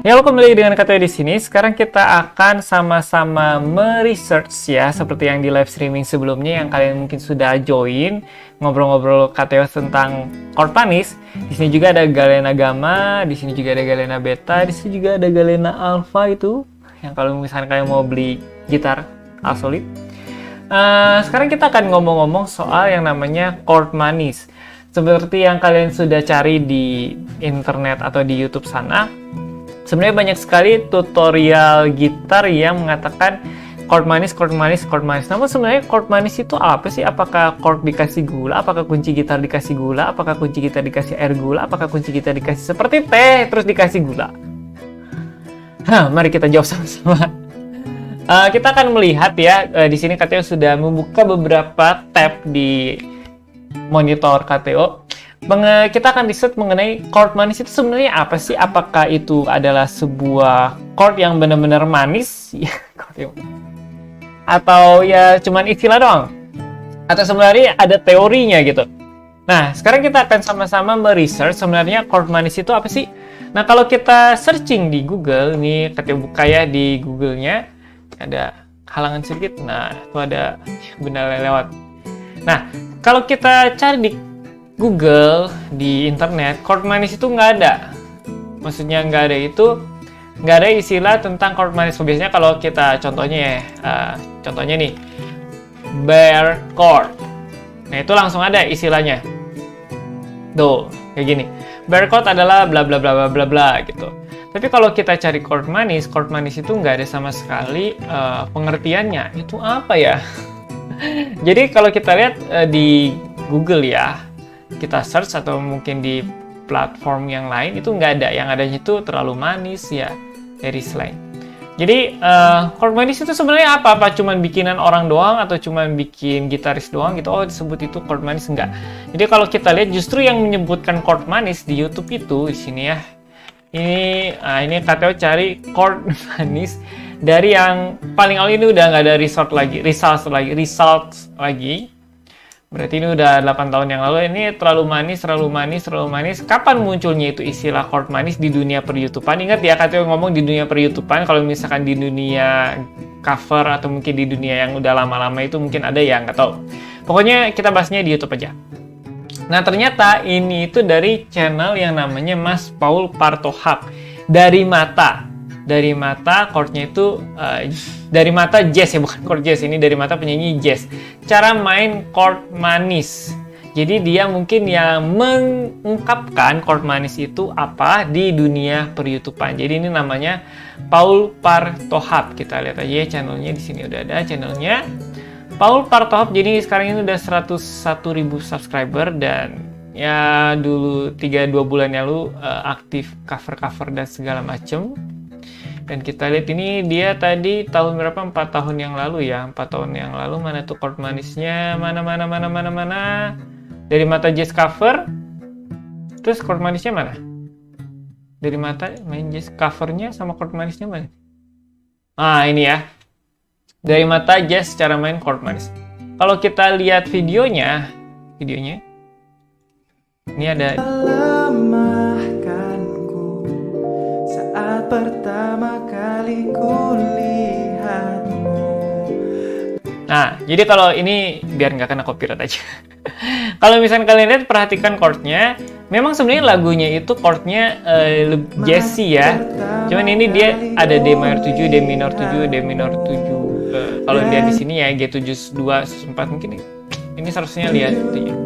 Ya, lo kembali dengan KTO di sini. Sekarang kita akan sama-sama meresearch ya, seperti yang di live streaming sebelumnya yang kalian mungkin sudah join ngobrol-ngobrol KTO tentang chord manis. Di sini juga ada Galena Gamma, di sini juga ada Galena Beta, di sini juga ada Galena Alpha itu yang kalau misalnya kalian mau beli gitar Alsolid. Sekarang kita akan ngomong-ngomong soal yang namanya chord manis. Seperti yang kalian sudah cari di internet atau di YouTube sana. Sebenarnya banyak sekali tutorial gitar yang mengatakan chord manis, chord manis, chord manis. Namun sebenarnya chord manis itu apa sih? Apakah chord dikasih gula? Apakah kunci gitar dikasih gula? Apakah kunci gitar dikasih air gula? Apakah kunci gitar dikasih seperti teh terus dikasih gula? Mari kita jawab sama-sama. Kita akan melihat ya, di sini KTO sudah membuka beberapa tab di monitor KTO. Kita akan riset mengenai chord manis itu sebenarnya apa sih? Apakah itu adalah sebuah chord yang benar-benar manis? Atau ya cuman istilah doang? Atau sebenarnya ada teorinya gitu? Nah, sekarang kita akan sama-sama meresearch sebenarnya chord manis itu apa sih? Nah, kalau kita searching di Google, nih kita buka ya di Google-nya, ada halangan sedikit. Nah, itu ada benda lewat. Nah, kalau kita cari di Google, di internet, chord manis itu nggak ada. Maksudnya nggak ada istilah tentang chord manis. Biasanya kalau kita contohnya contohnya nih, bare chord. Nah, itu langsung ada istilahnya. Tuh, kayak gini. Bare chord adalah bla bla bla bla bla bla gitu. Tapi kalau kita cari chord manis itu nggak ada sama sekali pengertiannya. Itu apa ya? Jadi kalau kita lihat di Google ya, kita search atau mungkin di platform yang lain itu nggak ada. Yang adanya itu terlalu manis ya, dari slang. Jadi chord manis itu sebenarnya apa? Apa cuman bikinan orang doang atau cuman bikin gitaris doang gitu? Oh, disebut itu chord manis? Enggak. Jadi kalau kita lihat justru yang menyebutkan chord manis di YouTube itu di sini ya. Ini KTO cari chord manis dari yang paling awal ini udah nggak ada results lagi. Berarti ini udah 8 tahun yang lalu. Ini terlalu manis. Kapan munculnya itu istilah chord manis di dunia per-YouTubean? Ingat ya, KTO ngomong di dunia per-YouTubean. Kalau misalkan di dunia cover atau mungkin di dunia yang udah lama-lama itu mungkin ada ya, nggak tahu. Pokoknya kita bahasnya di YouTube aja. Nah, ternyata ini itu dari channel yang namanya Mas Paul Partohap. Dari mata chordnya itu dari mata jazz ya, bukan chord jazz, ini dari mata penyanyi jazz. Cara main chord manis. Jadi dia mungkin yang mengungkapkan chord manis itu apa di dunia per-YouTubean. Jadi ini namanya Paul Partohap. Kita lihat aja ya channelnya, di sini udah ada channelnya. Paul Partohap, jadi sekarang ini udah 101.000 subscriber dan ya dulu 2 bulan yang lalu aktif cover-cover dan segala macem. Dan kita lihat ini dia tadi tahun berapa? 4 tahun yang lalu ya. 4 tahun yang lalu mana tuh chord manisnya? Mana. Dari mata jazz cover. Terus chord manisnya mana? Dari mata main jazz covernya sama chord manisnya mana? Ini ya. Dari mata jazz cara main chord manis. Kalau kita lihat videonya ini ada. Lemahkanku saat pertama kali kulihatmu. Nah, jadi kalau ini biar nggak kena copyright aja. Kalau misalnya kalian lihat, perhatikan chordnya. Memang sebenarnya lagunya itu chordnya jazzy ya. Cuman ini dia ada D minor 7, D minor 7, D minor 7. Kalau dia di sini ya G72 4 mungkin ini seharusnya lihat itu ya.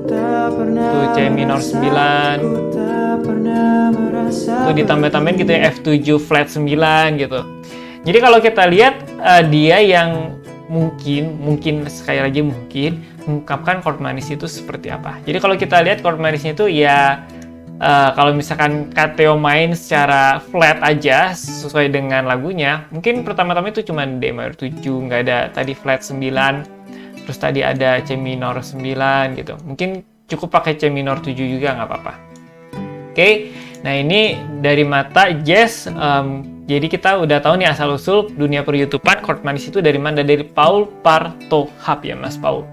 Tuh C minor 9. Tuh ditambah-tambahin gitu ya, F7 flat 9 gitu. Jadi kalau kita lihat dia yang mungkin sekali lagi mungkin mengungkapkan chord manis itu seperti apa. Jadi kalau kita lihat chord manisnya itu ya kalau misalkan KTO main secara flat aja sesuai dengan lagunya, mungkin pertama-tama itu cuma D minor 7, nggak ada tadi flat 9, terus tadi ada C minor 9 gitu. Mungkin cukup pakai C minor 7 juga nggak apa-apa. Oke, nah ini dari mata jazz. Jadi kita udah tahu nih asal-usul dunia per-YouTubean chord manis itu dari mana? Dari Paul Partohap ya, Mas Paul.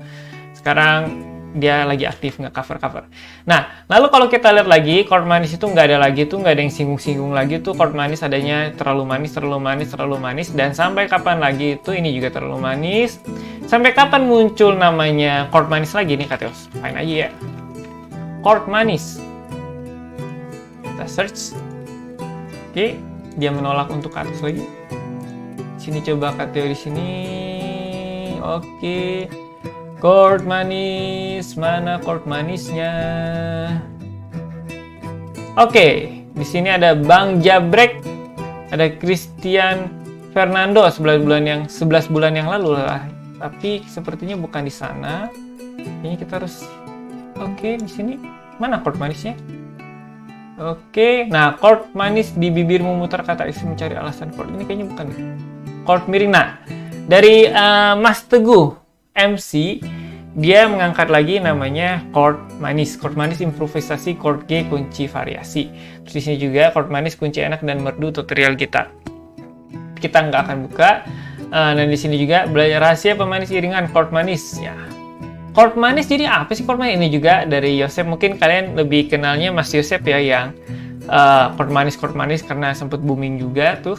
Sekarang dia lagi aktif, nggak cover. Nah, lalu kalau kita lihat lagi, chord manis itu nggak ada lagi tuh, nggak ada yang singgung-singgung lagi tuh. Chord manis adanya terlalu manis, dan sampai kapan lagi itu ini juga terlalu manis. Sampai kapan muncul namanya chord manis lagi nih, Kateos? Fine aja ya. Chord manis. Kita search. Oke, dia menolak untuk ke atas lagi. Sini coba Kateo di sini. Oke. Chord manis, mana chord manisnya? Oke, di sini ada Bang Jabrek, ada Christian Fernando 11 bulan yang lalu lah. Tapi sepertinya bukan di sana. Ini kita harus di sini. Mana chord manisnya? Oke, nah chord manis di bibir memutar kata isi mencari alasan chord. Ini kayaknya bukan. Chord miring. Nah, dari Mas Teguh MC, dia mengangkat lagi namanya chord manis improvisasi chord G kunci variasi. Terus di sini juga chord manis kunci enak dan merdu tutorial gitar. Kita nggak akan buka. Dan di sini juga belajar rahasia pemanis iringan chord manis ya. Chord manis jadi apa sih chord manis? Ini juga dari Yosef. Mungkin kalian lebih kenalnya Mas Yosef ya, yang chord manis karena sempat booming juga tuh.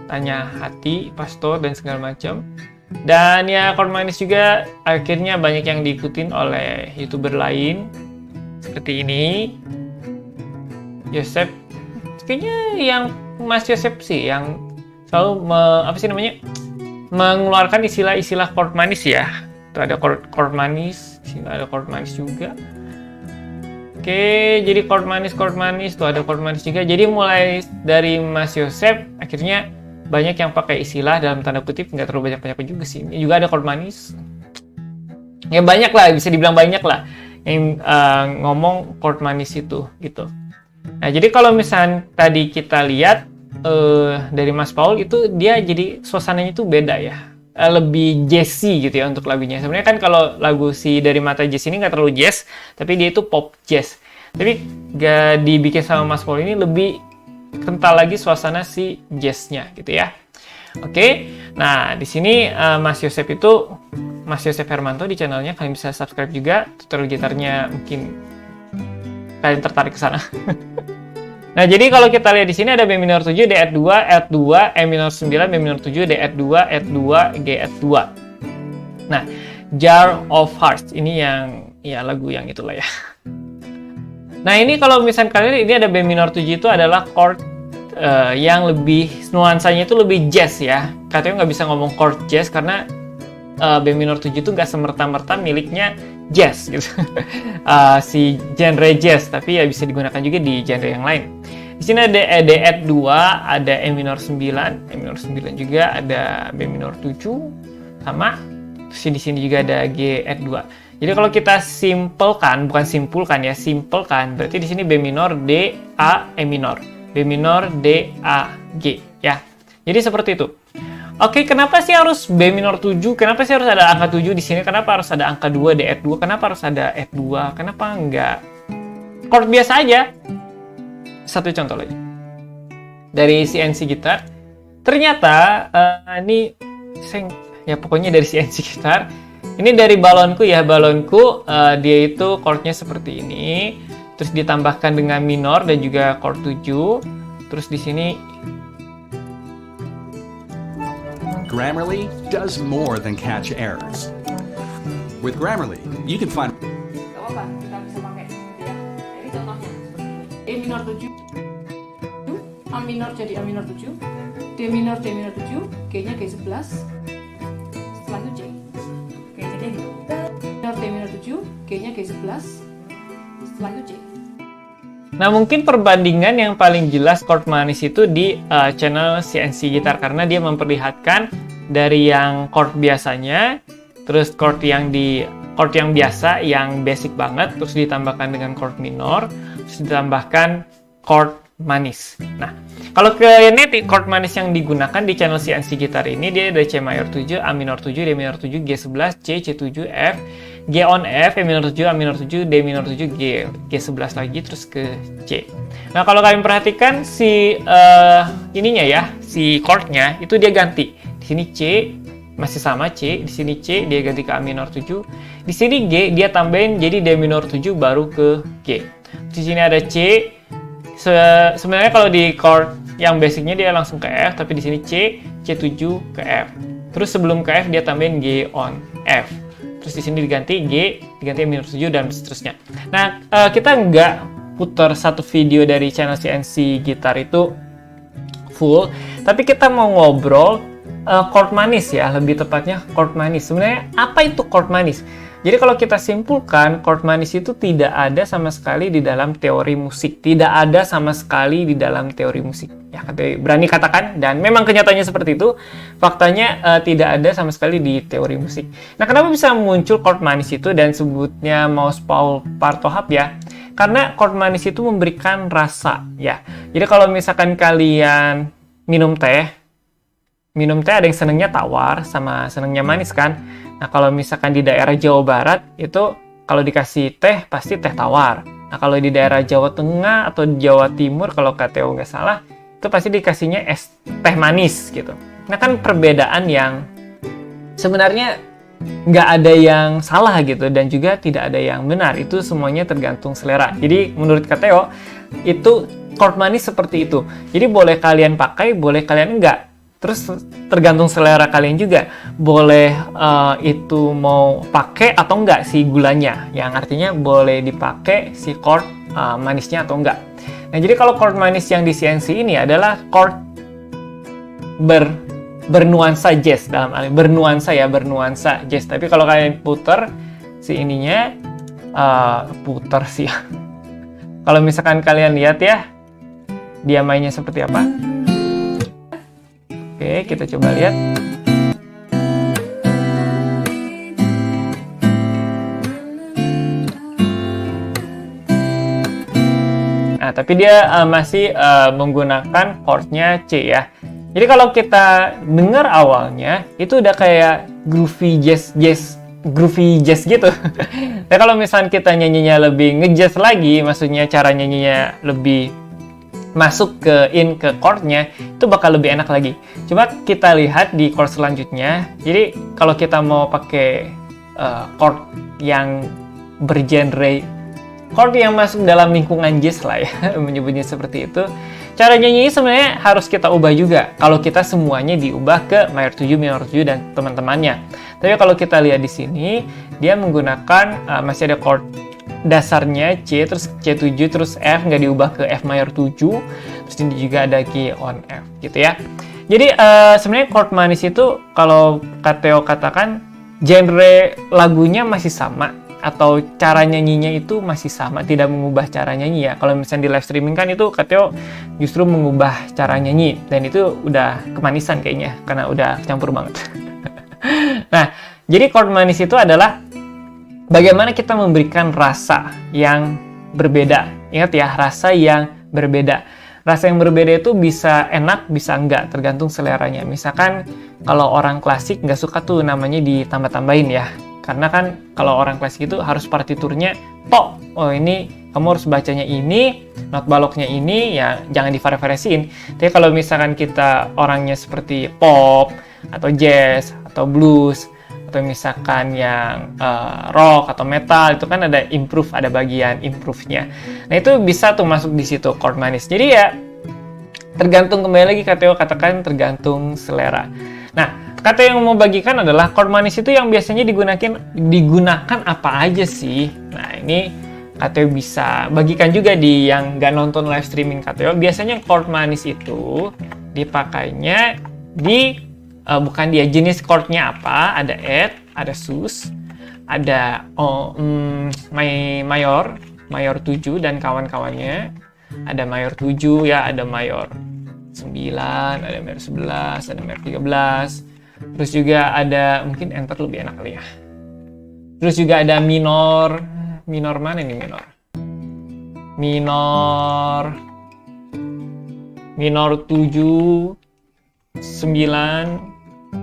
Tanya hati, pastor dan segala macam. Dan ya chord manis juga akhirnya banyak yang diikutin oleh YouTuber lain seperti ini. Yosef, kayaknya yang Mas Yosef sih yang selalu mengeluarkan istilah-istilah chord manis ya. Tuh ada chord manis, sini ada chord manis juga. Oke, jadi chord manis tuh ada chord manis juga. Jadi mulai dari Mas Yosef akhirnya banyak yang pakai istilah dalam tanda kutip, nggak terlalu banyak juga sih. Ini juga ada chord manis. Ya banyak lah, bisa dibilang banyak lah yang ngomong chord manis itu gitu. Nah, jadi kalau misalnya tadi kita lihat dari Mas Paul itu dia jadi suasananya itu beda ya. Lebih jazzy gitu ya untuk lagunya. Sebenarnya kan kalau lagu si Dari Mata Jazz ini nggak terlalu jazz, tapi dia itu pop jazz. Tapi gak dibikin sama Mas Paul ini lebih kental lagi suasana si jazznya gitu ya. Oke, nah di sini Mas Yosef Hermanto di channelnya, kalian bisa subscribe juga. Tutorial gitarnya mungkin kalian tertarik ke sana. Nah, jadi kalau kita lihat di sini ada B minor 7, D F2, F2, E minor 9, B minor 7, D F2, F2, G F2. Nah, Jar of Hearts ini yang ya lagu yang itulah ya. Nah, ini kalau misalnya kalian ini ada B minor 7 itu adalah chord yang lebih nuansanya itu lebih jazz ya. Katanya nggak bisa ngomong chord jazz karena B minor 7 itu nggak semerta-merta miliknya jazz gitu. Si genre jazz, tapi ya bisa digunakan juga di genre yang lain. Di sini ada D2, ada E minor 9 juga, ada B minor 7 sama. Terus di sini juga ada G2. Jadi kalau kita simpelkan berarti di sini B minor, D, A, E minor. B minor, D, A, G ya. Jadi seperti itu. Oke, kenapa sih harus B minor 7? Kenapa sih harus ada angka 7 di sini? Kenapa harus ada angka 2 D F2? Kenapa harus ada F2? Kenapa enggak chord biasa aja? Satu contoh lagi. Dari CNC Gitar. Ternyata ini ya pokoknya dari CNC Gitar. Ini dari balonku ya, dia itu chordnya seperti ini. Terus ditambahkan dengan minor dan juga chord 7. Terus di sini Grammarly does more than catch errors. With Grammarly, you can find. Gak apa-apa, kita bisa pakai ya. Ini contohnya. E minor 7, A minor jadi A minor 7, D minor 7, G-nya G11, setelah itu J. Oke, jadi gitu. D minor 7, G-nya G11, setelah itu J. Nah, mungkin perbandingan yang paling jelas chord manis itu di channel CNC Gitar karena dia memperlihatkan dari yang chord biasanya, terus chord yang biasa, yang basic banget, terus ditambahkan dengan chord minor, terus ditambahkan chord manis. Nah, kalau ke ini chord manis yang digunakan di channel CNC Gitar ini dia ada C mayor 7, A minor 7, D minor 7, G11, C, C7, F, G on F, E minor 7, A minor 7, D minor 7, G11 lagi, terus ke C. Nah, kalau kalian perhatikan si ininya ya, si chordnya itu dia ganti. Di sini C, masih sama C, di sini C dia ganti ke A minor 7. Di sini G dia tambahin jadi D minor 7 baru ke G. Di sini ada C. Sebenarnya kalau di chord yang basicnya dia langsung ke F, tapi di sini C, C7 ke F. Terus sebelum ke F dia tambahin G on F. Terus di sini diganti G, diganti A minor 7 dan seterusnya. Nah, kita nggak putar satu video dari channel CNC gitar itu full, tapi kita mau ngobrol chord manis ya, lebih tepatnya chord manis. Sebenarnya apa itu chord manis? Jadi kalau kita simpulkan, chord manis itu tidak ada sama sekali di dalam teori musik. Tidak ada sama sekali di dalam teori musik. Ya, berani katakan, dan memang kenyataannya seperti itu. Faktanya tidak ada sama sekali di teori musik. Nah, kenapa bisa muncul chord manis itu dan sebutnya Maus Paul Parthohap ya? Karena chord manis itu memberikan rasa ya. Jadi kalau misalkan kalian minum teh ada yang senengnya tawar sama senengnya manis kan. Nah, kalau misalkan di daerah Jawa Barat itu kalau dikasih teh pasti teh tawar. Nah, kalau di daerah Jawa Tengah atau Jawa Timur kalau KTO nggak salah itu pasti dikasihnya es teh manis gitu. Nah, kan perbedaan yang sebenarnya nggak ada yang salah gitu dan juga tidak ada yang benar. Itu semuanya tergantung selera. Jadi menurut KTO itu chord manis seperti itu. Jadi boleh kalian pakai, boleh kalian enggak. Terus tergantung selera kalian juga. Boleh itu mau pakai atau enggak si gulanya. Yang artinya boleh dipakai si chord manisnya atau enggak. Nah, jadi kalau chord manis yang di CNC ini adalah chord bernuansa jazz dalam bernuansa jazz. Tapi kalau kalian puter si ininya puter sih. Kalau misalkan kalian lihat ya dia mainnya seperti apa. Oke, kita coba lihat. Nah, tapi dia masih menggunakan chordnya C ya. Jadi kalau kita dengar awalnya itu udah kayak groovy jazz gitu. Tapi kalau misalnya kita nyanyinya lebih ngejazz lagi, maksudnya cara nyanyinya lebih masuk ke chordnya, itu bakal lebih enak lagi. Coba kita lihat di chord selanjutnya. Jadi kalau kita mau pakai chord yang bergenre, chord yang masuk dalam lingkungan jazz lah ya, menyebutnya seperti itu. Cara nyanyi sebenarnya harus kita ubah juga. Kalau kita semuanya diubah ke mayor 7, minor 7 dan teman-temannya. Tapi kalau kita lihat di sini, dia menggunakan masih ada chord dasarnya C, terus C7, terus F, nggak diubah ke F mayor 7, terus ini juga ada G on F, gitu ya. Jadi sebenarnya chord manis itu kalau KTO katakan genre lagunya masih sama, atau cara nyanyinya itu masih sama, tidak mengubah cara nyanyi ya. Kalau misalnya di live streaming kan itu KTO justru mengubah cara nyanyi, dan itu udah kemanisan kayaknya, karena udah campur banget. Nah, jadi chord manis itu adalah bagaimana kita memberikan rasa yang berbeda. Ingat ya, rasa yang berbeda. Rasa yang berbeda itu bisa enak, bisa enggak, tergantung seleranya. Misalkan kalau orang klasik nggak suka tuh namanya ditambah-tambahin ya. Karena kan kalau orang klasik itu harus partiturnya tok. Oh, ini kamu harus bacanya ini, not baloknya ini, ya jangan divariesin. Tapi kalau misalkan kita orangnya seperti pop, atau jazz, atau blues, atau misalkan yang rock atau metal, itu kan ada improve, ada bagian improve-nya. Nah, itu bisa tuh masuk di situ chord manis. Jadi ya tergantung, kembali lagi KTO katakan tergantung selera. Nah, kata yang mau bagikan adalah chord manis itu yang biasanya digunakan apa aja sih? Nah, ini KTO bisa bagikan juga di yang nggak nonton live streaming KTO. Biasanya chord manis itu dipakainya di bukan dia jenis chordnya apa, ada Ed, ada sus, ada mayor 7 dan kawan-kawannya, ada mayor 7 ya, ada mayor 9, ada mayor 11, ada mayor 13, terus juga ada, mungkin enter lebih enak kali ya, terus juga ada minor mana ini minor 7, 9,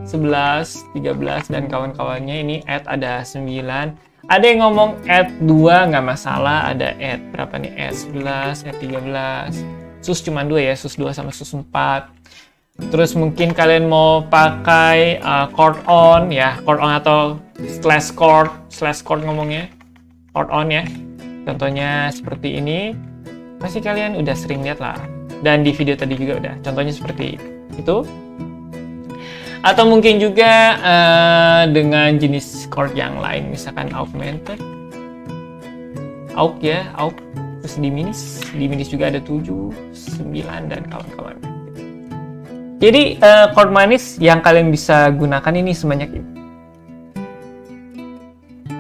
11, 13 dan kawan-kawannya. Ini add ada 9. Ada yang ngomong add 2 nggak masalah, ada add berapa nih? Add 11, add 13. Sus cuma 2 ya, sus 2 sama sus 4. Terus mungkin kalian mau pakai chord on ya, chord on atau slash chord ngomongnya, chord on ya. Contohnya seperti ini, pasti kalian udah sering lihat lah. Dan di video tadi juga udah, contohnya seperti itu. Atau mungkin juga dengan jenis chord yang lain, misalkan augmented, aug ya, aug. Terus diminis juga ada 7, 9 dan kawan-kawan. Jadi chord manis yang kalian bisa gunakan ini sebanyak ini.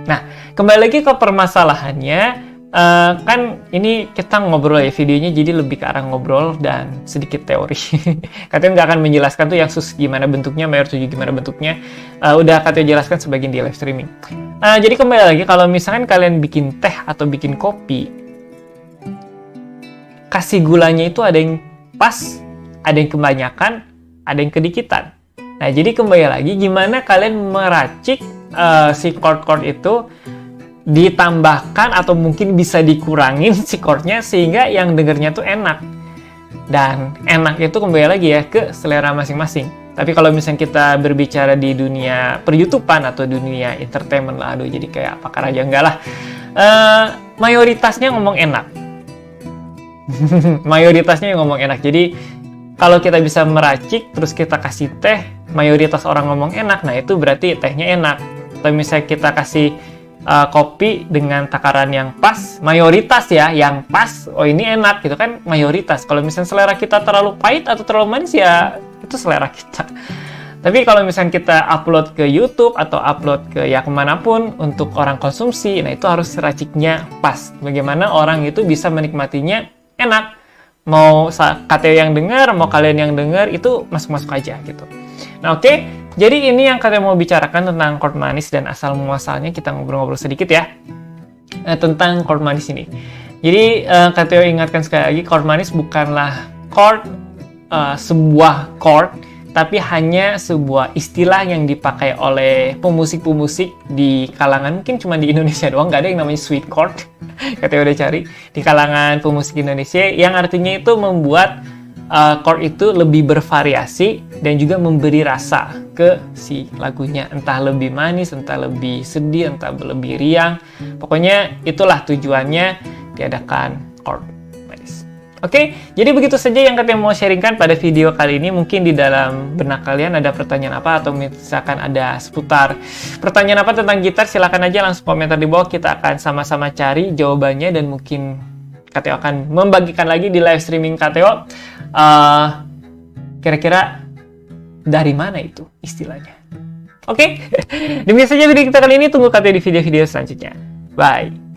Nah, kembali lagi ke permasalahannya, kan ini kita ngobrol ya, videonya jadi lebih ke arah ngobrol dan sedikit teori. Katanya nggak akan menjelaskan tuh yang sus gimana bentuknya, mayor 7 gimana bentuknya. Udah katanya jelaskan sebagian di live streaming. Jadi kembali lagi, kalau misalkan kalian bikin teh atau bikin kopi, kasih gulanya itu ada yang pas, ada yang kebanyakan, ada yang kedikitan. Nah, jadi kembali lagi gimana kalian meracik si chord-chord itu ditambahkan atau mungkin bisa dikurangin si chordnya sehingga yang dengernya tuh enak. Dan enak itu kembali lagi ya ke selera masing-masing. Tapi kalau misalnya kita berbicara di dunia per-YouTubean atau dunia entertainment lah, aduh jadi kayak pakar aja, enggak lah. Mayoritasnya ngomong enak. Mayoritasnya yang ngomong enak. Jadi kalau kita bisa meracik, terus kita kasih teh, mayoritas orang ngomong enak, nah itu berarti tehnya enak. Atau misalnya kita kasih kopi dengan takaran yang pas, mayoritas ya, yang pas, oh ini enak gitu kan, mayoritas. Kalau misalnya selera kita terlalu pahit atau terlalu manis ya, itu selera kita. Tapi kalau misalnya kita upload ke YouTube atau upload ke ya kemanapun untuk orang konsumsi, nah itu harus raciknya pas. Bagaimana orang itu bisa menikmatinya enak. Mau KTO yang dengar, mau kalian yang dengar, itu masuk-masuk aja gitu. Nah oke, jadi ini yang kalian mau bicarakan tentang chord manis dan asal muasalnya. Kita ngobrol-ngobrol sedikit ya tentang chord manis ini. Jadi KTO ingatkan sekali lagi, chord manis bukanlah chord sebuah chord, tapi hanya sebuah istilah yang dipakai oleh pemusik-pemusik di kalangan, mungkin cuma di Indonesia doang, nggak ada yang namanya sweet chord. Katanya udah cari di kalangan pemusik Indonesia, yang artinya itu membuat chord itu lebih bervariasi dan juga memberi rasa ke si lagunya, entah lebih manis, entah lebih sedih, entah lebih riang. Pokoknya itulah tujuannya diadakan chord manis. Oke, jadi begitu saja yang katanya mau sharingkan pada video kali ini. Mungkin di dalam benak kalian ada pertanyaan apa, atau misalkan ada seputar pertanyaan apa tentang gitar, silakan aja langsung komentar di bawah. Kita akan sama-sama cari jawabannya dan mungkin KTO akan membagikan lagi di live streaming KTO. Kira-kira dari mana itu istilahnya? Oke, demikian saja video kita kali ini. Tunggu KTO di video-video selanjutnya. Bye.